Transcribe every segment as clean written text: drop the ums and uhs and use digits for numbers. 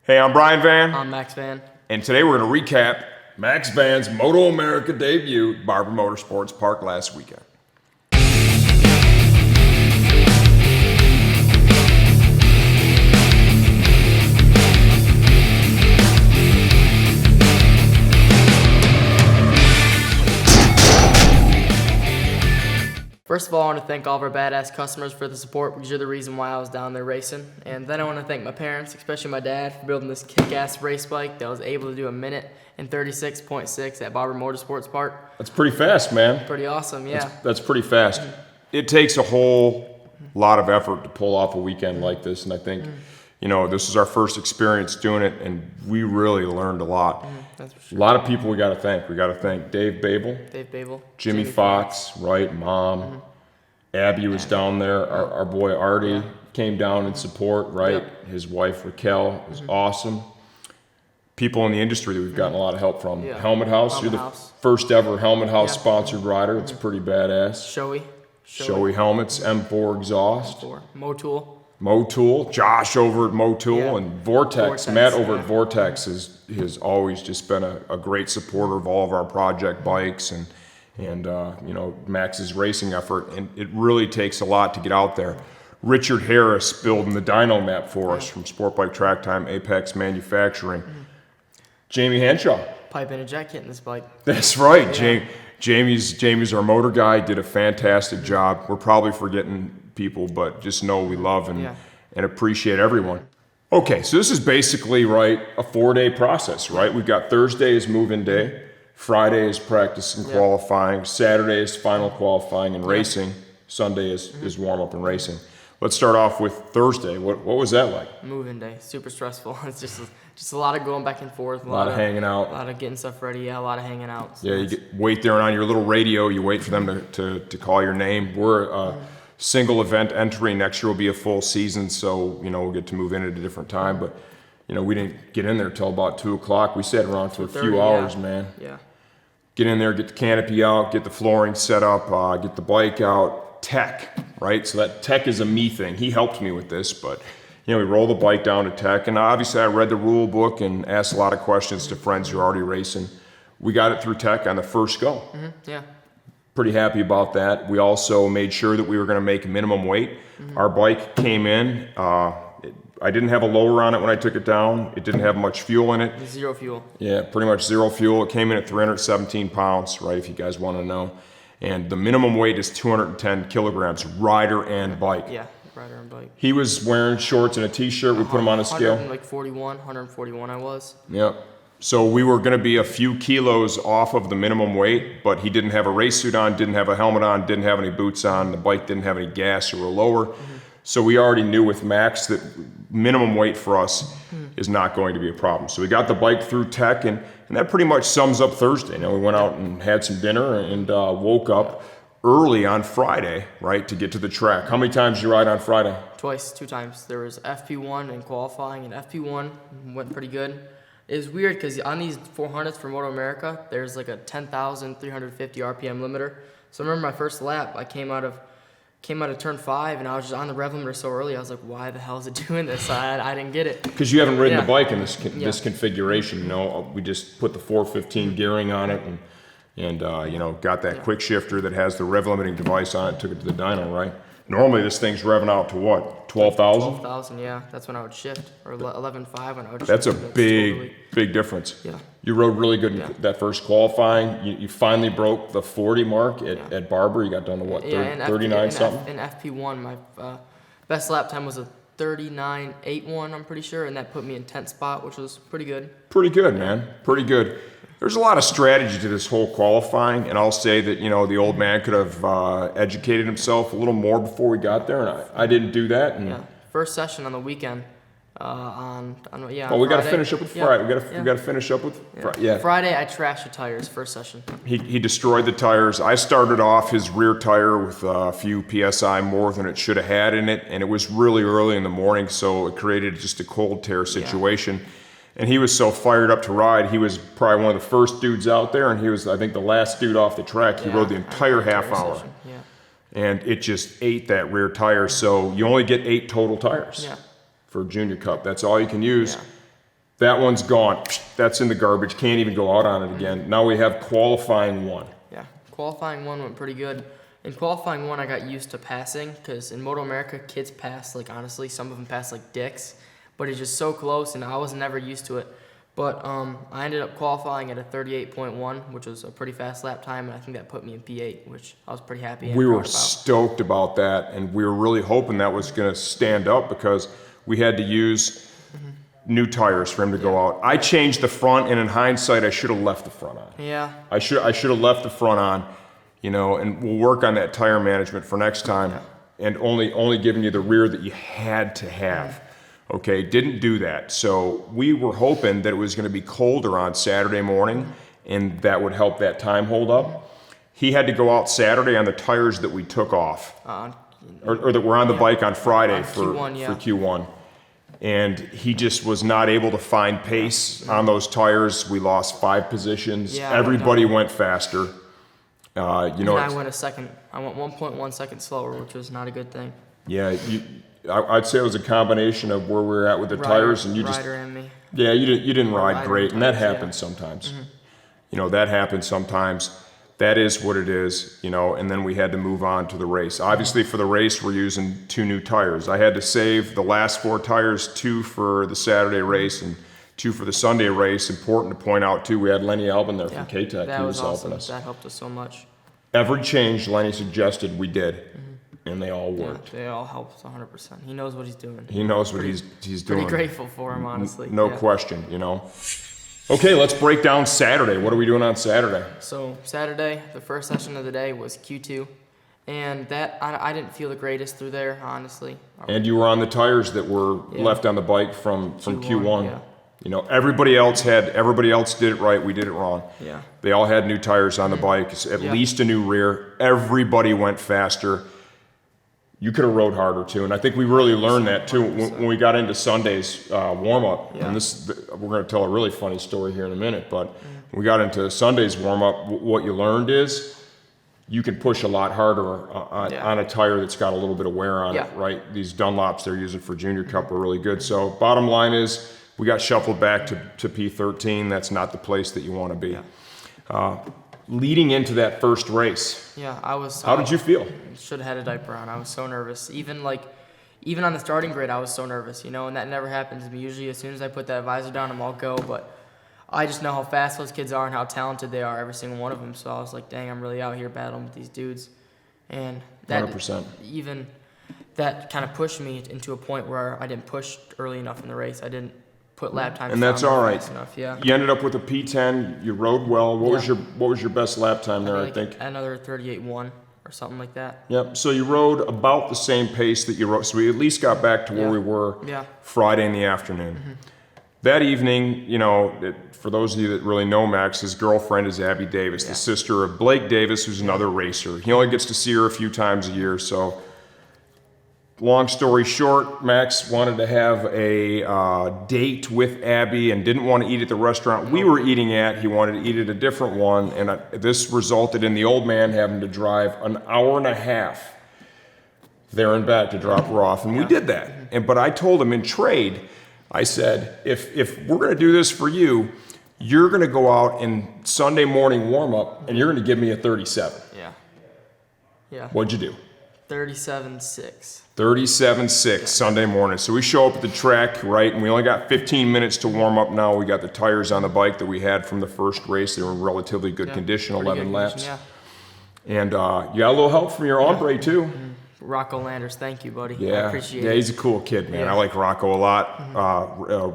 Hey, I'm Brian Van. I'm Max Van. And today we're going to recap Max Van's Moto America debut at Barber Motorsports Park last weekend. First of all, I want to thank all of our badass customers for the support because you're the reason why I was down there racing. And then I want to thank my parents, especially my dad, for building this kick-ass race bike that was able to do 1 minute and 36.6 at Barber Motorsports Park. That's pretty fast, man. Pretty awesome, yeah. That's pretty fast. It takes a whole lot of effort to pull off a weekend like this, and I think, this is our first experience doing it, and we really learned a lot. That's for sure. A lot of people we got to thank. We got to thank Dave Babel, Jimmy Fox, right, Mom. Abby was down there. Our boy Artie came down in support, right? Yep. His wife Raquel was awesome. People in the industry that we've gotten a lot of help from. Yeah. Helmet House, Helmet you're the House. first ever Helmet House sponsored rider. It's pretty badass. Showy Helmets, M4 exhaust. Motool, Josh over at Motool, and Vortex. Matt over at Vortex has always just been a great supporter of all of our project bikes and Max's racing effort. And it really takes a lot to get out there. Richard Harris building the dyno map for us from Sportbike Track Time, Apex Manufacturing. Jamie Henshaw. Pipe and eject hitting this bike. That's right. Yeah. Jamie's our motor guy, did a fantastic job. We're probably forgetting people, but just know we love and appreciate everyone. Okay, so this is basically, right, a 4-day process, right? We've got Thursday is move-in day, Friday is practice and qualifying, Saturday is final qualifying and racing, Sunday is warm-up and racing. Let's start off with Thursday. What was that like? Move-in day, super stressful. It's just a lot of going back and forth. A lot of hanging out. A lot of getting stuff ready. Yeah, a lot of hanging out. So you wait there on your little radio. You wait for them to call your name. We're a single event entry. Next year will be a full season, so we'll get to move in at a different time. But we didn't get in there till about 2 o'clock. We sat around for a few hours, man. Yeah. Get in there, get the canopy out, get the flooring set up, get the bike out. Tech, right? So that tech is a me thing. He helped me with this, but we roll the bike down to tech, and obviously I read the rule book and asked a lot of questions to friends who are already racing. We got it through tech on the first go. Yeah. Pretty happy about that. We also made sure that we were going to make minimum weight. Our bike came in. I didn't have a lower on it when I took it down. It didn't have much fuel in it. Zero fuel. Yeah, pretty much zero fuel. It came in at 317 pounds, right, if you guys want to know. And the minimum weight is 210 kilograms, rider and bike. Yeah, rider and bike. He was wearing shorts and a t-shirt. We put him on a scale. 141 I was. Yep. So we were going to be a few kilos off of the minimum weight, but he didn't have a race suit on, didn't have a helmet on, didn't have any boots on. The bike didn't have any gas or a lower. So we already knew with Max that minimum weight for us is not going to be a problem. So we got the bike through tech, and that pretty much sums up Thursday. We went out and had some dinner and woke up early on Friday, right, to get to the track. How many times did you ride on Friday? Twice, 2 times. There was FP1 in qualifying, and FP1 went pretty good. It was weird because on these 400s for Moto America, there's like a 10,350 RPM limiter. So I remember my first lap, I came out of turn 5, and I was just on the rev limiter so early. I was like, why the hell is it doing this? I didn't get it. Because you haven't ridden the bike in this configuration. We just put the 415 gearing on it and got that quick shifter that has the rev limiting device on it, took it to the dyno, right? Normally this thing's revving out to what, 12,000? 12,000, yeah. That's when I would shift, or 11.5 when I would shift. That's a big difference. Yeah. You rode really good in that first qualifying. You finally broke the 40 mark at Barber. You got down to what, 39 something? In FP1, my best lap time was a 39.81, I'm pretty sure, and that put me in 10th spot, which was pretty good. Pretty good, man. Pretty good. There's a lot of strategy to this whole qualifying, and I'll say that, the old man could have educated himself a little more before we got there, and I didn't do that. And first session on the weekend. We got to finish up with Friday. We got to finish up with Friday. Yeah. Friday, I trashed the tires first session. He destroyed the tires. I started off his rear tire with a few PSI more than it should have had in it, and it was really early in the morning, so it created just a cold tear situation. Yeah. And he was so fired up to ride. He was probably one of the first dudes out there, and he was, I think, the last dude off the track. He rode the entire half hour. And it just ate that rear tire. So you only get 8 total tires for Junior Cup. That's all you can use. That one's gone. That's in the garbage. Can't even go out on it again. Now we have qualifying 1. Yeah, qualifying 1 went pretty good. In qualifying 1, I got used to passing because in Moto America, kids pass, like, honestly, some of them pass like dicks, but it's just so close, and I was never used to it. But I ended up qualifying at a 38.1, which was a pretty fast lap time, and I think that put me in P8, which I was pretty happy and We proud were about. stoked about that, and we were really hoping that was going to stand up because we had to use new tires for him to go out. I changed the front, and in hindsight, I should have left the front on. Yeah. I should have left the front on, and we'll work on that tire management for next time, and only giving you the rear that you had to have. Okay, didn't do that. So we were hoping that it was going to be colder on Saturday morning, and that would help that time hold up. He had to go out Saturday on the tires that we took off, or that were on the bike on Friday for Q1. And he just was not able to find pace on those tires. We lost 5 positions. Yeah, Everybody went faster. And I went a second. I went 1.1 seconds slower, which was not a good thing. Yeah, I'd say it was a combination of where we were at with the tires, and you just Ryder and me. Yeah, you didn't ride Ryder great, and that tires, happens sometimes. That happens sometimes. That is what it is, and then we had to move on to the race. Obviously, for the race, we're using 2 new tires. I had to save the last 4 tires, 2 for the Saturday race and 2 for the Sunday race. Important to point out, too, we had Lenny Albin there from K-Tech. That He was helping awesome. us. That helped us so much. Every change Lenny suggested, we did, and they all worked. Yeah, they all helped 100%. He knows what he's doing. He knows what he's doing. Pretty grateful for him, honestly. No question, Okay, let's break down Saturday. What are we doing on Saturday? So Saturday, the first session of the day was Q2, and that I didn't feel the greatest through there, honestly. And you were on the tires that were left on the bike from Q1. Yeah. Everybody else did it right. We did it wrong. Yeah. They all had new tires on the bike, at least a new rear. Everybody went faster. You could have rode harder too, and I think we really learned that too when we got into Sunday's warm up. Yeah. And we're going to tell a really funny story here in a minute. But when we got into Sunday's warm up, what you learned is you can push a lot harder on a tire that's got a little bit of wear on it, right? These Dunlops they're using for Junior Cup are really good. So bottom line is we got shuffled back to P13. That's not the place that you want to be. Leading into that first race. Yeah, I was. How did you feel? Should have had a diaper on. I was so nervous. Even on the starting grid, I was so nervous, and that never happens to me. Usually, as soon as I put that visor down, I'm all go. But I just know how fast those kids are and how talented they are, every single one of them. So I was like, dang, I'm really out here battling with these dudes. And that 100%. Even that kind of pushed me into a point where I didn't push early enough in the race. I didn't put lap times. And that's all right. Fast enough, yeah. You ended up with a P10. You rode well. What was your best lap time there? I think another 38.1 or something like that. Yep. So you rode about the same pace that you rode. So we at least got back to where we were Friday in the afternoon. That evening, for those of you that really know Max, his girlfriend is Abby Davis, the sister of Blake Davis, who's another racer. He only gets to see her a few times a year, so. Long story short, Max wanted to have a date with Abby and didn't want to eat at the restaurant we were eating at. He wanted to eat at a different one, and this resulted in the old man having to drive an hour and a half there and back to drop her off, and we did that. But I told him in trade, I said, if we're going to do this for you, you're going to go out in Sunday morning warm-up, and you're going to give me a 37. Yeah. What'd you do? 37.6. 37.6 Sunday morning. So we show up at the track, right, and we only got 15 minutes to warm up now. We got the tires on the bike that we had from the first race. They were in relatively good condition, 11 laps. And you got a little help from your hombre, too. Rocco Landers, thank you, buddy. Yeah, I appreciate it. Yeah, he's a cool kid, man. I like Rocco a lot.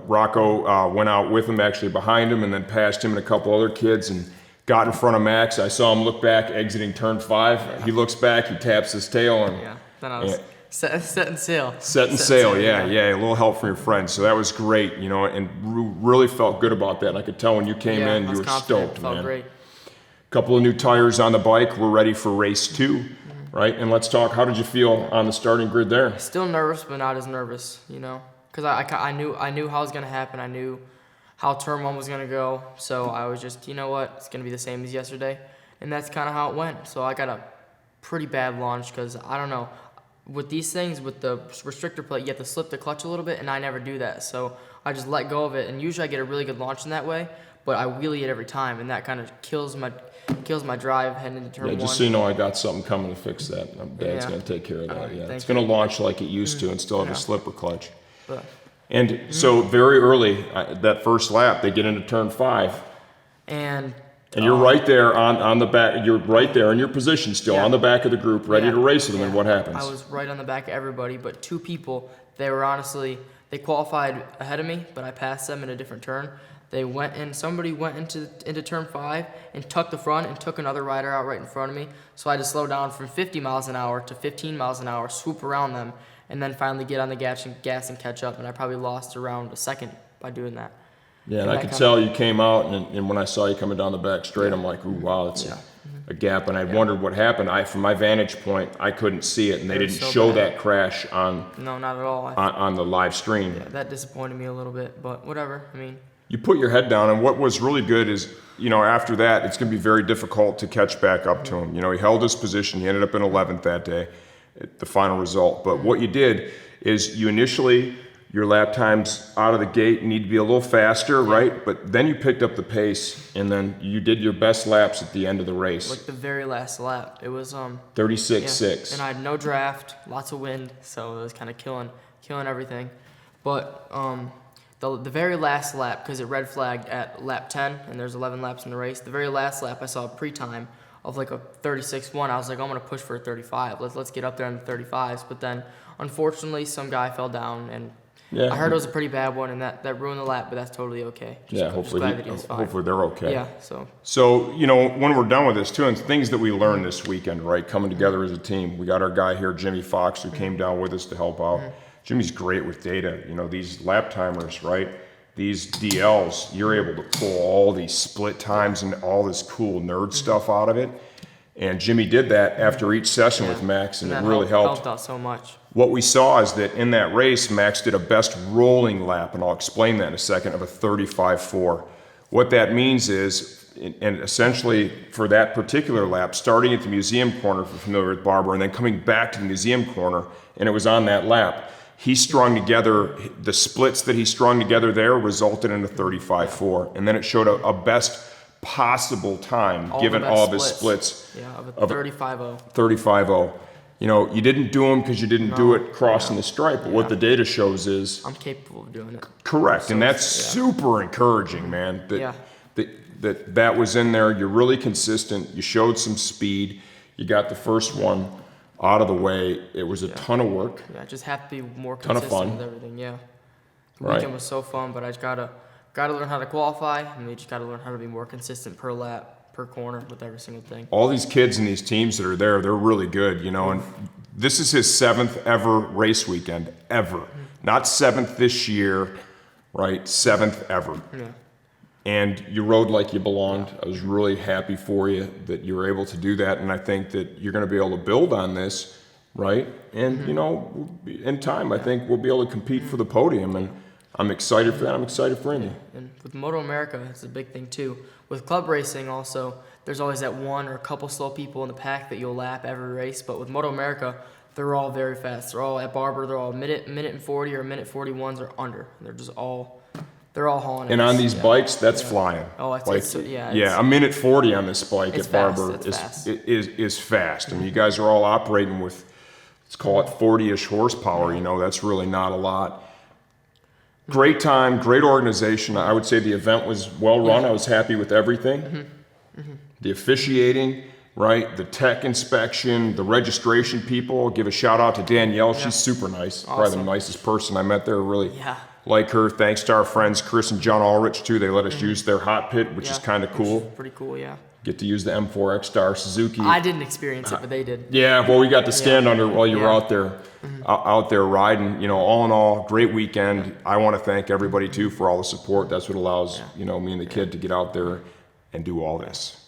Rocco went out with him, actually behind him, and then passed him and a couple other kids and got in front of Max. I saw him look back, exiting turn 5. He looks back, he taps his tail, and then I was setting sail. Setting sail, yeah. A little help from your friends. So that was great, and really felt good about that. And I could tell when you came in, you were stoked, man. Felt great. Couple of new tires on the bike. We're ready for race 2, right? And let's talk. How did you feel on the starting grid there? Still nervous, but not as nervous, because I knew how it was gonna happen. I knew how turn 1 was gonna go. So I was just, it's gonna be the same as yesterday, and that's kind of how it went. So I got a pretty bad launch because I don't know. with these things, with the restrictor plate, you have to slip the clutch a little bit, and I never do that. So I just let go of it, and usually I get a really good launch in that way, but I wheelie it every time, and that kind of kills my drive heading into turn one. Just so you know, I got something coming to fix that. Dad's going to take care of that. It's going to launch like it used to and still have a slipper clutch. But, and so very early, that first lap, they get into turn 5. And you're right there on the back. You're right there in your position still on the back of the group, ready to race with them. And what happens? I was right on the back of everybody, but 2 people, they qualified ahead of me, but I passed them in a different turn. Somebody went into turn 5 and tucked the front and took another rider out right in front of me. So I had to slow down from 50 miles an hour to 15 miles an hour, swoop around them, and then finally get on the gas and catch up. And I probably lost around a second by doing that. Yeah, and I could tell you came out, and when I saw you coming down the back straight, I'm like, ooh, wow, that's a gap. And I wondered what happened. From my vantage point, I couldn't see it, and they didn't show that crash on. No, not at all. On the live stream. Yeah, that disappointed me a little bit, but whatever. I mean, you put your head down, and what was really good is, after that, it's going to be very difficult to catch back up to him. He held his position. He ended up in 11th that day, the final result. But what you did is you initially, your lap times out of the gate need to be a little faster, right? But then you picked up the pace, and then you did your best laps at the end of the race. Like the very last lap, it was 36.6. and I had no draft, lots of wind, so it was kind of killing everything. But the very last lap, because it red flagged at lap 10, and there's 11 laps in the race. The very last lap, I saw a pre-time of like a 36.1. I was like, I'm gonna push for a 35. Let's get up there in the 35s. But then, unfortunately, some guy fell down, and I heard it was a pretty bad one, and that ruined the lap. But that's totally okay. Hopefully they're okay. Yeah. So when we're done with this too, and things that we learned this weekend, right, coming together as a team. We got our guy here, Jimmy Fox, who came down with us to help out. Jimmy's great with data. These lap timers, right? These DLs, you're able to pull all these split times and all this cool nerd stuff out of it. And Jimmy did that after each session with Max, and it really helped. Helped out so much. What we saw is that in that race, Max did a best rolling lap, and I'll explain that in a second, of a 35.4. What that means is, and essentially for that particular lap, starting at the museum corner, if you're familiar with Barber, and then coming back to the museum corner, and it was on that lap. He strung together, the splits that he strung together there resulted in a 35.4. And then it showed a best possible time, given all of his splits. Yeah, of a 35.0. 35.0. You didn't do them because you didn't do it crossing the stripe, but what the data shows is... I'm capable of doing it. Correct, and that's super encouraging, man. That was in there. You're really consistent. You showed some speed. You got the first one out of the way. It was a ton of work. Yeah, I just have to be more consistent with everything. Yeah, the weekend was so fun, but I just gotta learn how to qualify, and we just gotta learn how to be more consistent per lap, per corner, with every single thing. All these kids and these teams that are there, they're really good, and this is his 7th ever race weekend ever, not 7th this year, right? 7th ever. Yeah. And you rode like you belonged. I was really happy for you that you were able to do that. And I think that you're going to be able to build on this, right? And, in time, I think we'll be able to compete for the podium. And I'm excited for that. I'm excited for Indy. And with Moto America, it's a big thing, too. With club racing, also, there's always that one or a couple slow people in the pack that you'll lap every race. But with Moto America, they're all very fast. They're all at Barber. They're all minute and 40 or minute 41s or under. They're all hauling. And on these bikes, that's flying. Oh, a minute 40 on this bike at Barber is fast. I mean, you guys are all operating with, let's call it 40-ish horsepower. That's really not a lot. Great time, great organization. I would say the event was well run. I was happy with everything. The officiating, right? The tech inspection, the registration people. Give a shout out to Danielle. She's super nice. Awesome. Probably the nicest person I met there. Really. Yeah. Like her. Thanks to our friends Chris and John Ulrich too. They let us use their hot pit, which is kind of cool. Pretty cool, yeah. Get to use the M4X Star Suzuki. I didn't experience it, but they did. Yeah, well, we got to stand under while you were out there riding. All in all, great weekend. I want to thank everybody too for all the support. That's what allows me and the kid to get out there and do all this.